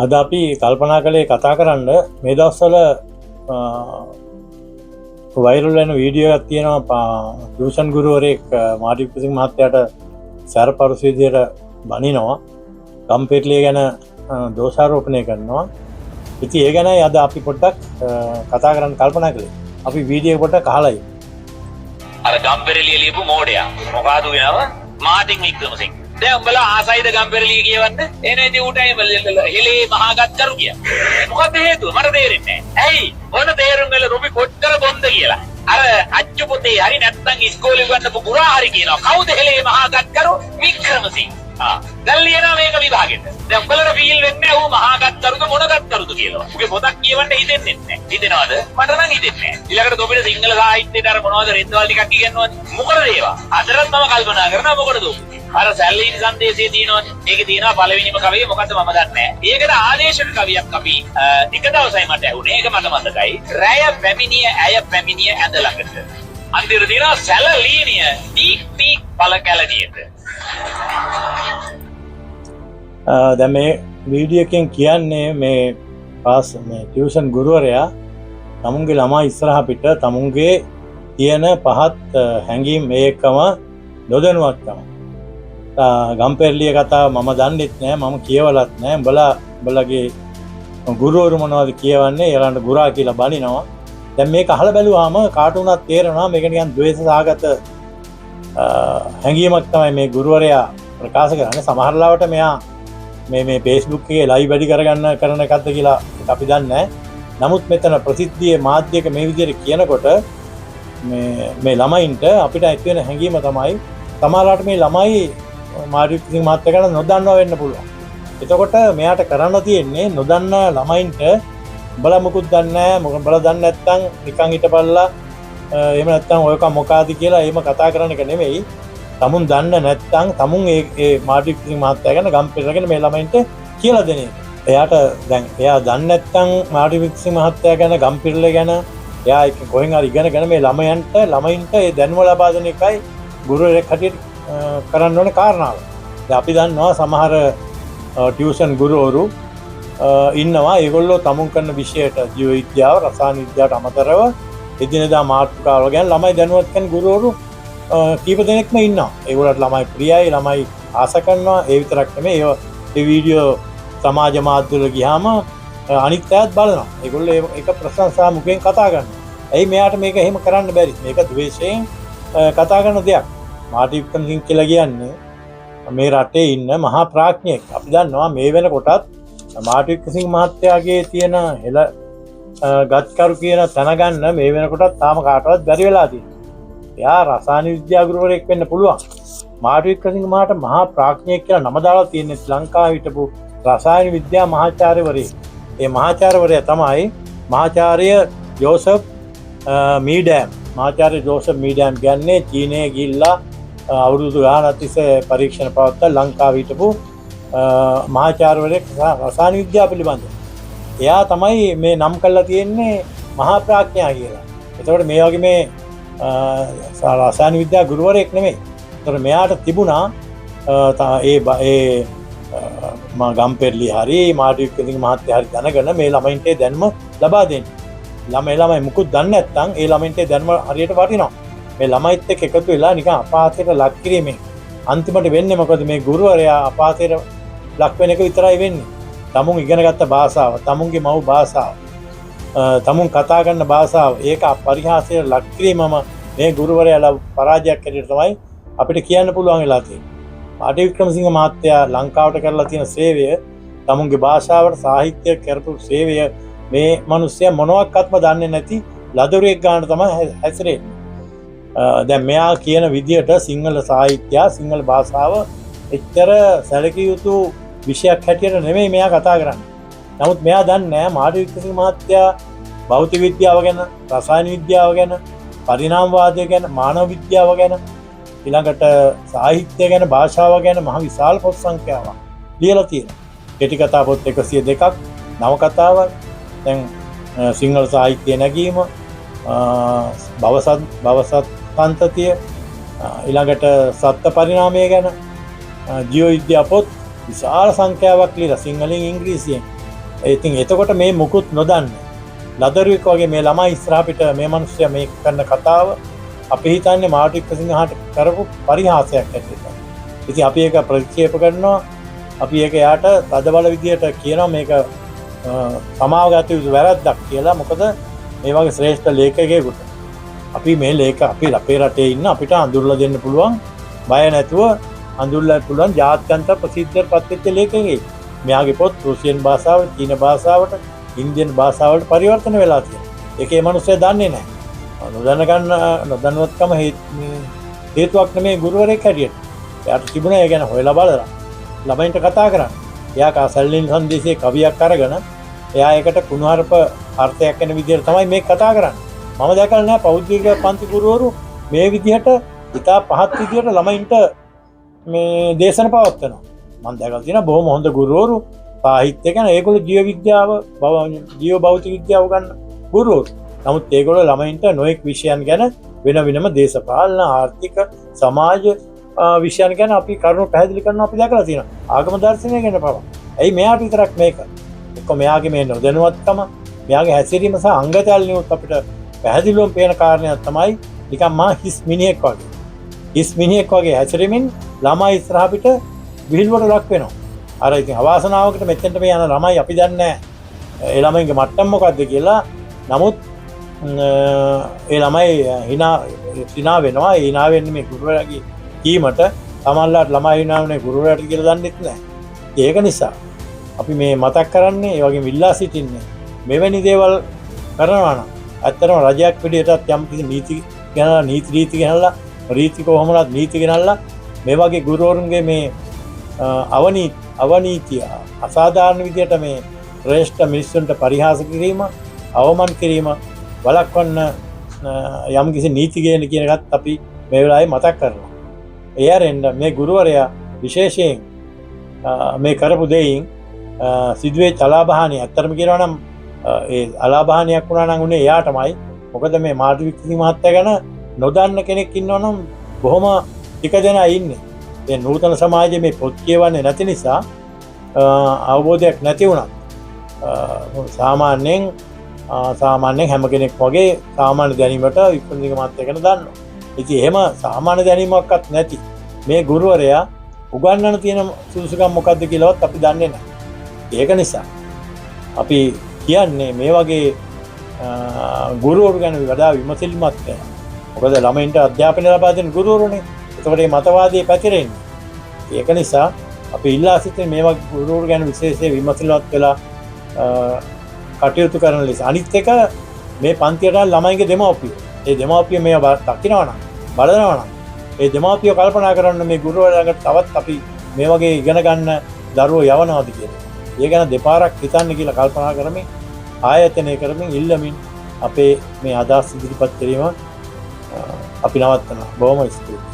අද අපි කල්පනා කළේ කතා කරන්න මේ දවස්වල වෛරල් වෙන වීඩියෝ එකක් තියෙනවා. ටියුෂන් ගුරුවරයෙක් මාර්ටින් ලූතර් මහත්තයාට සැරපරුස විදියට බනිනවා, ගම්පෙරළිය ගැන දෝෂාරෝපණය කරනවා. ඉතින් ඒ ගැනයි අද අපි පොඩ්ඩක් කතා කරන්න කල්පනා කළේ. අපි වීඩියෝ එක පොඩ්ඩක් අහලා ඉමු. අර ගම්පෙරළිය ලියපු මෝඩයා මොකಾದ වෙනව මාටින් වික්‍රමසිංහ. දැන් උඹලා ආසයිද ගම්පෙරළිය කියවන්න? එනේ උටයි හෙලේ මහාගත් කරු කිය. මොකද හේතුව මට තේරෙන්නේ නැහැ. ඇයි? මොන තේරුම් වල රුපි කොච්චර බොන්ද කියලා. අර අච්චු පුතේ හරි නැත්නම් ඉස්කෝලේ ගන්නපු පුරා හරි කියනවා. කවුද හෙලේ මහාගත් කරු? වික්‍රමසිංහ. දැන් ලියනවා මේක විභාගෙට. දැන් උඹලට ෆීල් වෙන්නේ ඌ මහාගත් කරුද මොනගත් කරුද කියලා. උගේ පොතක් කියවන්න හිතෙන්නේ නැහැ. හිතෙනවද? මට නම් හිතෙන්නේ නැහැ. ඊළඟට ඔබේ සිංහල සාහිත්‍යයට අර මොනවද රෙද්දවල් ටිකක් ඉගෙනවද? මොකද ඒවා? අදටත් මම කල්පනා කරනවා මොකටද ඔබ? අර සැලීන් සංදේශයේ තියෙනවනේ. ඒකේ තියෙනවා පළවෙනිම කවිය මොකද්ද මම දන්නේ නැහැ. ඒකට ආදේශක කවියක් අපි එක දවසයි මට ඇහුනේ. ඒක මට මතකයි. රැය පැමිණිය ඇය පැමිණිය ඇඳ ළඟට. අන්තිමට තියෙනවා සැලලීනිය ටීක් ටීක් පළ කැලණියට. දැන් මේ වීඩියෝ එකෙන් කියන්නේ මේ ටියුෂන් ගුරුවරයා තමුන්ගේ ළමා ඉස්සරහ පිට තමුන්ගේ තියෙන පහත් හැඟීම් ඒකම නොදැනුවත්කම. ගම්පෙරළිය කතාව මම දන්නෙත් නෑ, මම කියවලත් නෑ. උඹලගේ ගුරුවරු මොනවද කියවන්නේ? ඒලන්ට ගුරා කියලා බනිනවා. දැන් මේක අහලා බැලුවාම කාට උනත් තේරෙනවා මේක නිකන් ද්වේෂ සහගත හැඟීමක් තමයි මේ ගුරුවරයා ප්‍රකාශ කරන්නේ. සමහර ලාවට මෙයා මේ Facebook එකේ ලයිව් වැඩි කරන එකක්ද කියලා අපි දන්නේ නැහැ. නමුත් මෙතන ප්‍රසිද්ධියේ මාධ්‍යක මේ විදිහට කියනකොට මේ ළමයින්ට අපිට ඇති වෙන හැඟීම තමයි සමහරවිට මේ ළමයි මාර්ටින් ලූතර් මහත්තයා ගැන නොදන්නවා වෙන්න පුළුවන්. එතකොට මෙයාට කරන්න තියෙන්නේ නොදන්න ළමයින්ට උඹලා මොකුත් දන්නේ නැහැ, උඹලා දන්නේ නැත්නම් නිකන් හිටපල්ලා, එහෙම නැත්නම් ඔයක මොකාද කියලා එහෙම කතා කරන එක නෙමෙයි. තමුන් දන්න නැත්නම් තමුන් ඒ මාර්ටින් ලූතර් මහත්තයා ගැන ගම්පෙරළිය ගැන මේ ළමයින්ට කියලා දෙන එක. එයාට දැන් එයා දන්නේ නැත්නම් මාර්ටින් ලූතර් මහත්තයා ගැන ගම්පෙරළිය ගැන එයා එක කොහෙන් හරි ඉගෙනගෙන මේ ළමයින්ට ඒ දැනුම ලබා දෙන එකයි ගුරුවරයෙක් හැටියට කරන්න ඕනේ කාරණාව. දැන් අපි දන්නවා සමහර ටියුෂන් ගුරුවරු ඉන්නවා. ඒගොල්ලෝ තමුන් කරන විෂයට ජීව විද්‍යාව, රසායන විද්‍යාවට අමතරව එදිනෙදා මාතෘකාවල ගැන ළමයි දැනුවත් කරන ගුරුවරු කීප දෙනෙක්ම ඉන්නවා. ඒගොල්ලන්ට ළමයි ප්‍රියයි, ළමයි ආස කරනවා. ඒ විතරක් නෙමෙයි ඒ වීඩියෝ සමාජ මාධ්‍යවල ගියාම අනිත් අයත් බලනවා. ඒගොල්ලෝ ඒක ප්‍රශංසා මුඛයෙන් කතා කරනවා. ඇයි මෙයාට මේක එහෙම කරන්න බැරි? මේක ද්වේෂයෙන් කතා කරන දෙයක්. මාර්ටින් ලූතර් කියලා කියන්නේ මේ රටේ ඉන්න මහා ප්‍රඥෙක්. අපි දන්නවා මේ වෙනකොටත් මාර්ටින් ලූතර් මහත්තයාගේ තියෙන ගත්කරු කියන තැන ගන්න මේ වෙනකොටත් තාම කාටවත් බැරි වෙලා තියෙනවා. එයා රසායන විද්‍යා ගුරුවරයෙක් වෙන්න පුළුවන්. මාර්ටින් ලූතර් මහත්තයා මහා ප්‍රඥෙක් කියලා නම දාලා තියෙන්නේ ලංකාවේ හිටපු රසායන විද්‍යා මහාචාර්යවරයෙක්. ඒ මහාචාර්යවරයා තමයි මහාචාර්ය ජෝසප් මීඩෑම්. මහාචාර්ය ජෝසප් මීඩෑම් කියන්නේ චීනයේ ගිහිල්ලා අවුරුදු ගානක් තිස්සේ පරීක්ෂණ පවත්වා ලංකාවේ හිටපු මහාචාර්යවරයෙක් රසායන විද්‍යාව පිළිබඳව. එයා තමයි මේ නම් කරලා තියෙන්නේ මහා ප්‍රඥා කියලා. එතකොට මේ වගේ මේ රසායන විද්‍යා ගුරුවරයෙක් නෙමෙයි. එතකොට මෙයාට තිබුණා ඒ ගම්පෙරළිය හරි මාර්ටින් ලූතර් මහත්තයා හරි දැනගෙන මේ ළමයින්ට දැනුම ලබා දෙන්න. ළමයි මුකුත් දන්නේ නැත්නම් ඒ ළමයින්ට දැනුම හරියට වටිනවා. මේ ළමයිත් එක්ක එකතු වෙලා නිකන් අපහාසයට ලක් කිරීමෙන් අන්තිමට වෙන්නේ මොකද? මේ ගුරුවරයා අපහාසයට ලක් වෙන එක විතරයි වෙන්නේ. තමුන් ඉගෙනගත්ත භාෂාව, තමුන්ගේ මව් භාෂාව, තමුන් කතා කරන භාෂාව, ඒක පරිහාසයට ලක් කිරීමම මේ ගුරුවරයාලා පරාජයක් හැටියට තමයි අපිට කියන්න පුළුවන් වෙලා තියෙන්නේ. මාර්ටින් වික්‍රමසිංහ මහත්තයා ලංකාවට කරලා තියෙන සේවය, තමුන්ගේ භාෂාවට සාහිත්‍ය කරපු සේවය මේ මිනිස්සයා මොනවත්ක්වත්ම දන්නේ නැති ලදරුවෙක් ගන්න තමයි හැසිරෙන්නේ. දැන් මෙයා කියන විදියට සිංහල සාහිත්‍ය, සිංහල භාෂාව එච්චර සැලකිය යුතු විෂයක් හැටියට නෙමෙයි මෙයා කතා කරන්නේ. නමුත් මෙයා දන්නේ නැහැ මාර්ටින් ලූතර් මහත්තයා භෞතික විද්‍යාව ගැන, රසායන විද්‍යාව ගැන, පරිණාමවාදය ගැන, මානව විද්‍යාව ගැන, ඊළඟට සාහිත්‍ය ගැන, භාෂාව ගැන මහ විශාල පොත් සංඛ්‍යාවක් ලියලා තියෙනවා. කෙටි කතා පොත් 102ක්, නවකතාවක්, දැන් සිංහල සාහිත්‍ය නැගීම, භවසත්පන්තතිය, ඊළඟට සත්ත්ව පරිණාමය ගැන ජීව විද්‍යා පොත් විශාල සංඛ්‍යාවක් ලියලා සිංහලෙන් ඉංග්‍රීසියෙන් ඉතින් එතකොට මේ මුකුත් නොදන්න ලදරුවෙක් වගේ මේ ළමයි ඉස්සරහ පිට මේ මිනිස්සයා මේ කරන කතාව අපි හිතන්නේ මාර්ටින් වික්‍රමසිංහට කරපු පරිහාසයක් ඇටියට. ඉතින් අපි ඒක ප්‍රතික්ෂේප කරනවා. අපි ඒක යාට තදබල විදියට කියනවා මේක සමාව ගත යුතු වැරද්දක් කියලා. මොකද මේ වගේ ශ්‍රේෂ්ඨ ලේඛකයෙකුට අපි මේ අපි අපේ රටේ ඉන්න අපිට අඳුරලා දෙන්න පුළුවන් බය නැතුව අඳුරලා පුළුවන් ජාත්‍යන්තර ප්‍රසිද්ධියට පත්වෙච්ච ලේඛකයෙක්. මෙයාගේ පොත් රුසියන් භාෂාවට, චීන භාෂාවට, ඉන්දියන් භාෂාවලට පරිවර්තන වෙලා තියෙනවා. ඒකේ මිනිස්සු දන්නේ නැහැ. නොදන්නවත්කම හේතුවක් නෙමෙයි ගුරුවරයෙක් හැටියට. එයාට තිබුණා ඒ ගැන හොයලා බලලා ළමයින්ට කතා කරන්න. එයා කාසල්ලින් සංදේශයේ කවියක් අරගෙන එයා ඒකට කුණුහරුප අර්ථයක් වෙන විදිහට තමයි මේක කතා කරන්නේ. මම දැකලා නැහැ පෞද්ගලික පන්ති ගුරුවරු මේ විදිහට ඉතා පහත් විදිහට ළමයින්ට මේ දේශන පවත්වනවා. මම දැකලා තියෙනවා බොහොම හොඳ ගුරුවරු සාහිත්‍ය ගැන ඒගොල්ලෝ ජීව විද්‍යාව, ජීව භෞතික විද්‍යාව ගන්න ගුරුවරු. නමුත් ඒගොල්ලෝ ළමයින්ට නොඑක් විෂයන් ගැන වෙන වෙනම දේශපාලන, ආර්ථික, සමාජ විෂයන් ගැන අපි කරුණු පැහැදිලි කරනවා අපි දැකලා තියෙනවා. ආගම දර්ශනය ගැන පවා. ඇයි මෙයාට විතරක් මේක? එක්ක මෙයාගේ මේ නොදැනුවත්කම, මෙයාගේ හැසිරීම සහ අංගතල් නියුත් අපිට පැහැදිලිවම පේන කාරණයක් තමයි නිකන් මා හිස් මිනිහෙක් වගේ. හිස් මිනිහෙක් වගේ හැසිරීමෙන් ළමයි ඉස්සරහ පිට විහිළුවට ලක් වෙනවා. අර ඉතින් අවාසනාවකට මෙතෙන්ට මේ යන ළමයි අපි දන්නේ නැහැ. ඒ ළමයිගේ මට්ටම මොකද්ද කියලා. නමුත් ඒ ළමයි hina වෙනවා. hina වෙන්නේ මේ ගුරුවරයාගේ කීමට. සමහරවිට ළමයි hina වෙන්නේ ගුරුවරයාට කියලා දන්නෙත් නැහැ. ඒක නිසා අපි මේ මතක් කරන්නේ ඒ වගේ විල්ලා සිටින්නේ මෙවැනි දේවල් කරනවා නම් ඇත්තටම රජයක් පිළියටත් යම් කිසි නීති ගැනලා නීති රීති ගැනලා රීති කොහොමවත් නීති ගැනලා මේ වගේ ගුරුවරුන්ගේ මේ අවනීතිය අසාධාරණ විදියට මේ ශ්‍රේෂ්ඨ මිනිස්සුන්ට පරිහාස කිරීම, අවමන් කිරීම වළක්වන්න යම් කිසි නීති ගේන කියන එකත් අපි මේ වෙලාවේ මතක් කරනවා. ඒ අරින්න මේ ගුරුවරයා විශේෂයෙන් මේ කරපු දෙයින් සිදුවේ අලාභහානිය. ඇත්තටම කියනවා නම් ඒ අලාභහානියක් වුණා නම් උනේ එයාටමයි. මොකද මේ මාර්ටින් වික්‍රමසිංහ මහත්තයා ගැන නොදන්න කෙනෙක් ඉන්නවනම් බොහොම ටික දෙනා ඉන්නේ. මේ නූතන සමාජයේ මේ පොත් කියවන්නේ නැති නිසා අවබෝධයක් නැති වුණා. සාමාන්‍යයෙන් හැම කෙනෙක් වගේ සාමාන්‍ය දැනීමට වික්‍රමසිංහ මහත්තයා ගැන දන්නවා. ඉතින් එහෙම සාමාන්‍ය දැනීමක්වත් නැති මේ ගුරුවරයා උගන්වන්න තියෙන සුදුසුකම් මොකක්ද කියලාවත් අපි දන්නේ නැහැ. ඒක නිසා අපි කියන්නේ මේ වගේ ගුරුවරු ගැන වඩා විමසිලිමත් වෙනවා. මොකද ළමයින්ට අධ්‍යාපනය ලබා දෙන ගුරුවරුනේ. ඒකට මේ මතවාදී පැතිරෙන්නේ. ඒක නිසා අපි ඉල්ලා සිටින මේ වගේ ගුරුවරු ගැන විශේෂයෙන් විමසිලිමත් වෙලා කටයුතු කරන ලෙස. අනිත් එක මේ පන්තියට ළමයින්ගේ දෙමව්පියෝ. ඒ දෙමව්පියෝ මේවා දකිනවා නම් බලනවා නම් ඒ දෙමව්පියෝ කල්පනා කරන්න මේ ගුරුවරයාට තවත් අපි මේ වගේ ඉගෙන ගන්න දරුවෝ යවනවාද කියලා. ඒ ගැන දෙපාරක් හිතන්න කියලා කල්පනා කරමින් ආයතනය කරමින් ඉල්ලමින් අපේ මේ අදහස් ඉදිරිපත් කිරීම අපි නවත්තනවා. බොහොම ස්තුතියි.